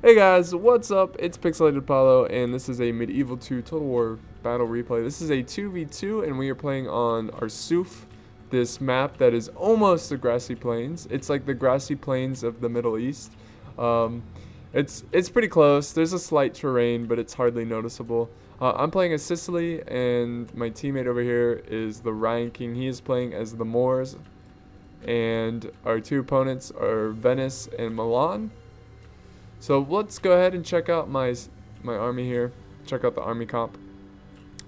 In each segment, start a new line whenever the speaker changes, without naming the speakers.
Hey guys, what's up? It's Pixelated Apollo, and this is a Medieval 2 Total War battle replay. This is a 2v2, and we are playing on Arsuf, this map that is almost the grassy plains. It's like the grassy plains of the Middle East. Um, it's pretty close. There's a slight terrain, but it's hardly noticeable. I'm playing as Sicily, and my teammate over here is the Ryan King. He is playing as the Moors, and our two opponents are Venice and Milan. So let's go ahead and check out my army here. Check out the army comp.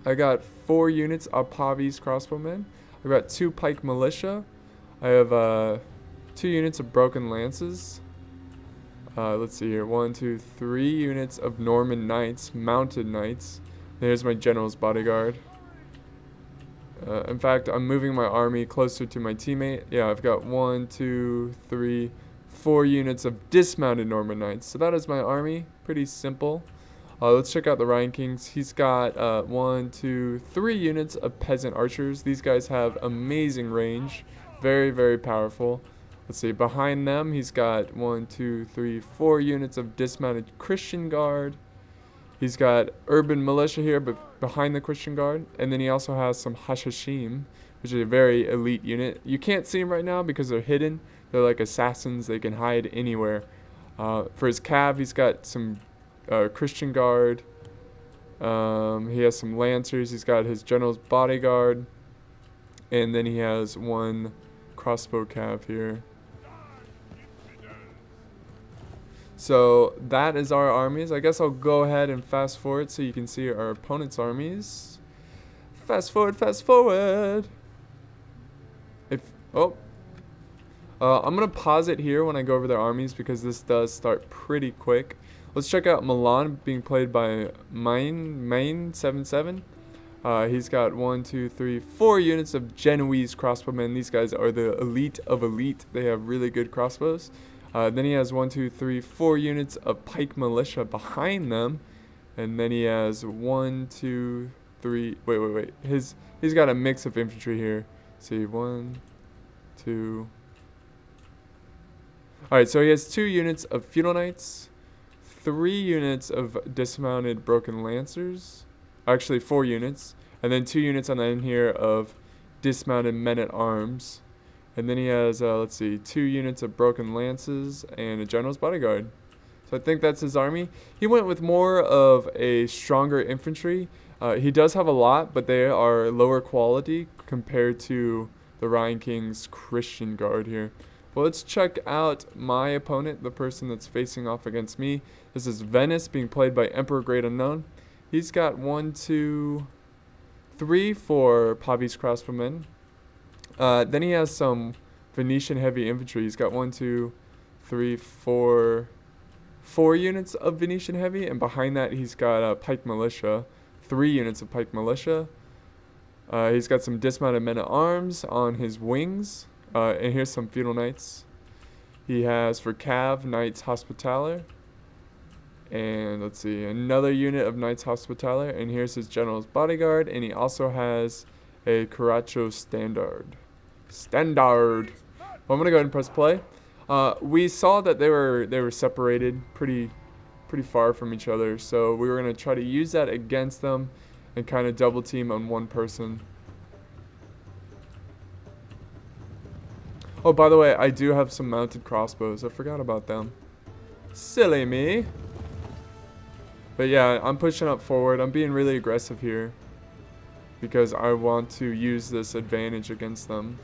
I got 4 units of Pavi's crossbowmen. I got 2 pike militia. I have 2 units of broken lances. Let's see here. 1, 2, 3 units of Norman knights, mounted knights. There's my general's bodyguard. In fact, I'm moving my army closer to my teammate. Yeah, I've got 1, 2, 3, 4 units of dismounted Norman knights. So that is my army. Pretty simple. Let's check out the Ryan Kings. He's got 1, 2, 3 units of peasant archers. These guys have amazing range. Very, very powerful. Let's see. Behind them, he's got 1, 2, 3, 4 units of dismounted Christian guard. He's got urban militia here, but behind the Christian guard. And then he also has some Hashashim, which is a very elite unit. You can't see them right now because they're hidden. They're like assassins. They can hide anywhere. For his cav, he's got some Christian guard. He has some lancers. He's got his general's bodyguard. And then he has 1 crossbow cav here. So that is our armies. I guess I'll go ahead and fast forward so you can see our opponent's armies. Fast forward, fast forward. I'm going to pause it here when I go over their armies because this does start pretty quick. Let's check out Milan being played by Main77. He's got 1, 2, 3, 4 units of Genoese crossbowmen. These guys are the elite of elite. They have really good crossbows. Then he has 1, 2, 3, 4 units of pike militia behind them. And then he has 1, 2, 3. Wait. He's got a mix of infantry here. Let's see, 1, 2. Alright, so he has 2 units of feudal knights, 3 units of dismounted broken lancers. Actually, 4 units. And then 2 units on the end here of dismounted men at arms. And then he has, let's see, 2 units of broken lances and a general's bodyguard. So I think that's his army. He went with more of a stronger infantry. He does have a lot, but they are lower quality compared to the Ryan King's Christian guard here. Well, let's check out my opponent, the person that's facing off against me. This is Venice being played by Emperor Great Unknown. He's got 1, 2, 3 for Pavi's crossbowmen. Then he has some Venetian heavy infantry. He's got 1, 2, 3, 4 units of Venetian heavy, and behind that he's got pike militia, 3 units of pike militia. He's got some dismounted men at arms on his wings, and here's some feudal knights. He has for cav Knights Hospitaller, and let's see, another unit of Knights Hospitaller, and here's his general's bodyguard, and he also has a Caracho Standard. Well, I'm gonna go ahead and press play. We saw that they were separated pretty far from each other, so we were gonna try to use that against them and kind of double team on one person. Oh, by the way, I do have some mounted crossbows. I forgot about them. Silly me. But yeah, I'm pushing up forward. I'm being really aggressive here because I want to use this advantage against them.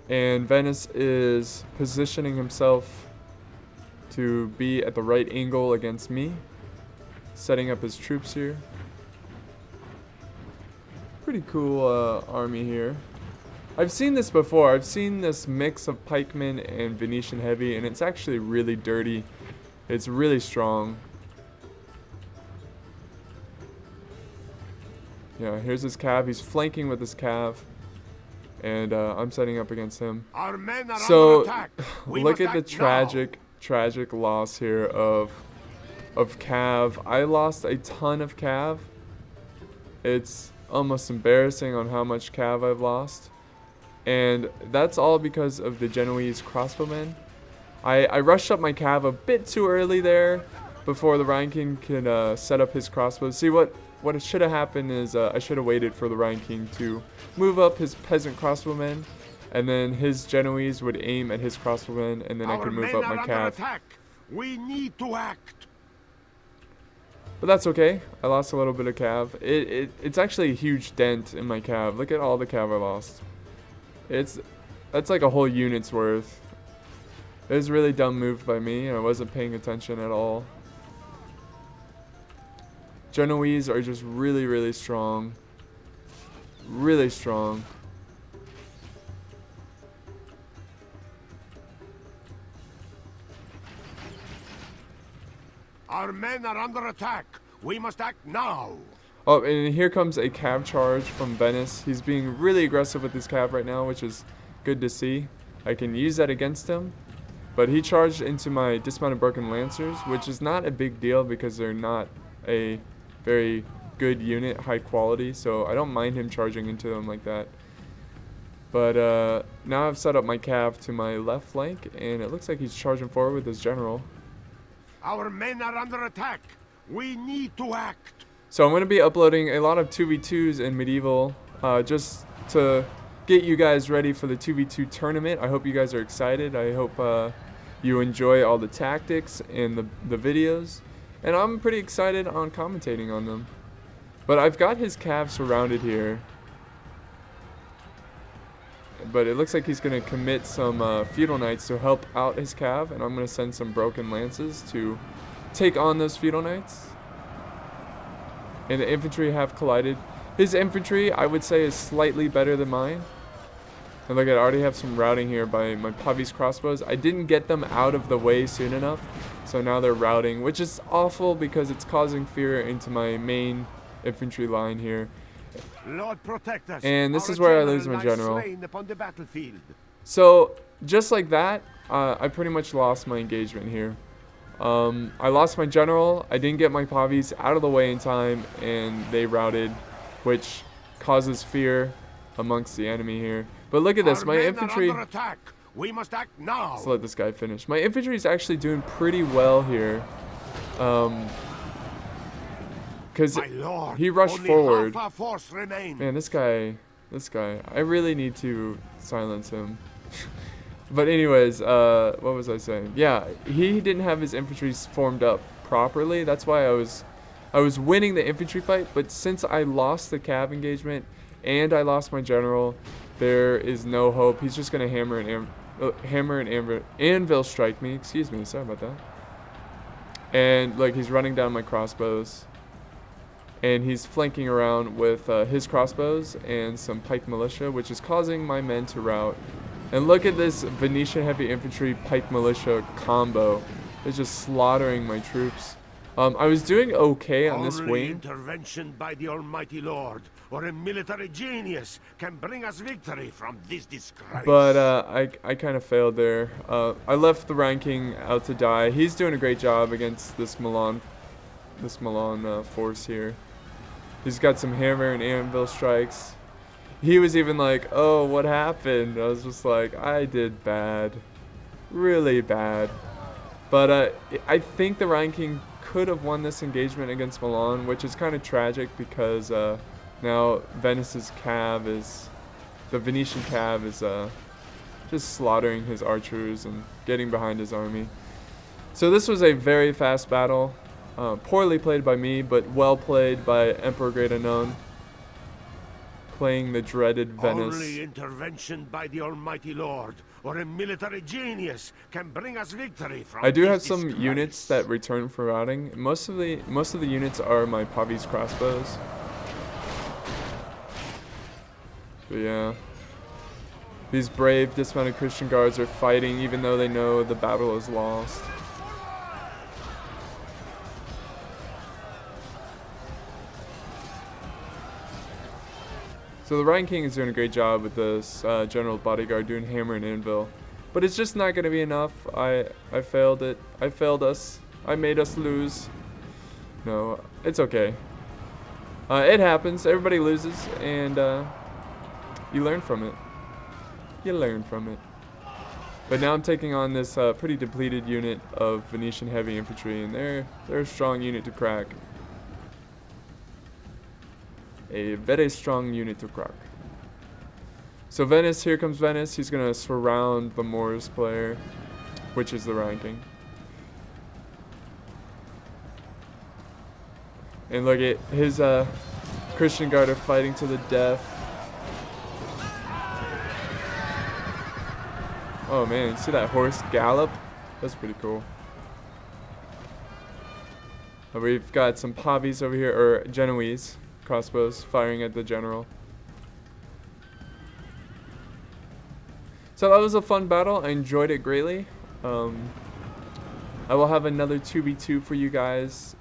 And Venice is positioning himself to be at the right angle against me, setting up his troops here. Pretty cool army here. I've seen this before. I've seen this mix of pikemen and Venetian heavy, and it's actually really dirty. It's really strong. Yeah, here's his cav. He's flanking with his cav. And I'm setting up against him.
Our men are
so
under attack.
Look at the tragic loss here of cav. I lost a ton of cav. It's almost embarrassing on how much cav I've lost. And that's all because of the Genoese crossbowmen. I rushed up my cav a bit too early there before the Rhine King could set up his crossbows. See, what should have happened is I should have waited for the Rhine King to move up his peasant crossbowmen, and then his Genoese would aim at his crossbowmen, and then I could move up my cav.
We need to act.
But that's okay. I lost a little bit of cav. It's actually a huge dent in my cav. Look at all the cav I lost. That's like a whole unit's worth. It was a really dumb move by me, and I wasn't paying attention at all. Genoese are just really, really strong. Really strong.
Our men are under attack. We must act now.
Oh, and here comes a cav charge from Venice. He's being really aggressive with his cav right now, which is good to see. I can use that against him. But he charged into my dismounted broken lancers, which is not a big deal because they're not a very good unit, high quality, so I don't mind him charging into them like that. But now I've set up my cav to my left flank, and it looks like he's charging forward with his general.
Our men are under attack. We need to act.
So I'm going to be uploading a lot of 2v2s in Medieval, just to get you guys ready for the 2v2 tournament. I hope you guys are excited. I hope you enjoy all the tactics and the videos. And I'm pretty excited on commentating on them. But I've got his cav surrounded here. But it looks like he's going to commit some feudal knights to help out his cav. And I'm going to send some broken lances to take on those feudal knights. And the infantry have collided. His infantry, I would say, is slightly better than mine. And look, I already have some routing here by my Pavi's crossbows. I didn't get them out of the way soon enough, so now they're routing, which is awful because it's causing fear into my main infantry line here.
Lord protect us.
And this is where I lose my general.
Upon the battlefield.
So, just like that, I pretty much lost my engagement here. I lost my general, I didn't get my Pavis out of the way in time, and they routed, which causes fear amongst the enemy here. But look at this, my infantry...
We must act now.
Let's let this guy finish. My infantry is actually doing pretty well here. Because he rushed forward. Man, this guy, I really need to silence him. But anyways, what was I saying? Yeah, he didn't have his infantry formed up properly. That's why I was winning the infantry fight. But since I lost the cav engagement and I lost my general, there is no hope. He's just gonna hammer and anvil strike me. Excuse me, sorry about that. And look, he's running down my crossbows, and he's flanking around with his crossbows and some pike militia, which is causing my men to rout. And look at this Venetian heavy infantry pike militia combo. It's just slaughtering my troops. I was doing okay on this wing.
Intervention by the Almighty Lord or a military genius can bring us victory from this disgrace.
But I kind of failed there. I left the Rhine King out to die. He's doing a great job against this Milan force here. He's got some hammer and anvil strikes. He was even like, "Oh, what happened?" I was just like, "I did bad, really bad." But I think the Rhine King could have won this engagement against Milan, which is kind of tragic because now Venice's cav the Venetian cav is just slaughtering his archers and getting behind his army. So this was a very fast battle, poorly played by me, but well played by Emperor Great Unknown, playing the dreaded Venice.
Only intervention by the Almighty Lord or a military genius can bring us victory from
I do have
this
some
disgrace.
units that return for routing. Most of the units are my Pavi's crossbows. But yeah, these brave dismounted Christian guards are fighting even though they know the battle is lost. So the Rhine King is doing a great job with this general bodyguard doing hammer and anvil. But it's just not going to be enough. I failed it. I failed us. I made us lose. No, it's okay. It happens. Everybody loses, and you learn from it. you learn from it. But now I'm taking on this pretty depleted unit of Venetian heavy infantry, and they're a strong unit to crack. A very strong unit to crack. So Venice, here comes Venice. He's gonna surround the Moors player, which is the ranking. And look at his Christian Guard are fighting to the death. Oh man, you see that horse gallop? That's pretty cool. We've got some Pavis over here, or Genoese crossbows firing at the general. So that was a fun battle. I enjoyed it greatly. I will have another 2v2 for you guys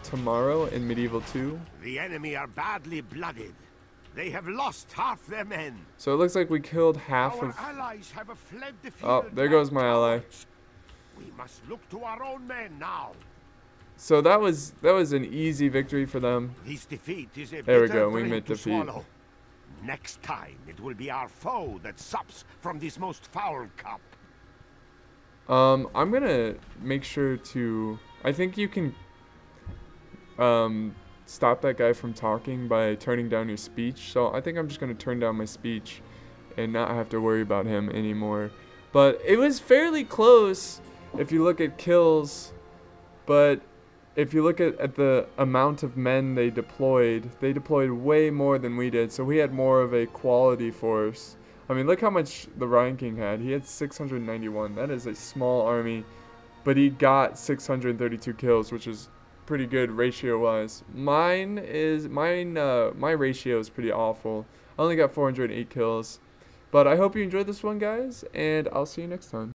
tomorrow in Medieval 2.
The enemy are badly blooded. They have lost half their men.
So it looks like we killed half
Our
of...
allies have fled the field.
Oh, there goes my ally.
We must look to our own men now.
So that was an easy victory for them.
This defeat is a
There we
bitter
go, we
drink
made
to
defeat.
swallow. Next time, it will be our foe that sups from this most foul cup.
I'm gonna make sure to... I think you can stop that guy from talking by turning down your speech. So I think I'm just gonna turn down my speech and not have to worry about him anymore. But it was fairly close if you look at kills. But if you look at the amount of men they deployed way more than we did. So we had more of a quality force. I mean, look how much the Ryan King had. He had 691. That is a small army, but he got 632 kills, which is pretty good ratio-wise. My ratio is pretty awful. I only got 408 kills. But I hope you enjoyed this one, guys, and I'll see you next time.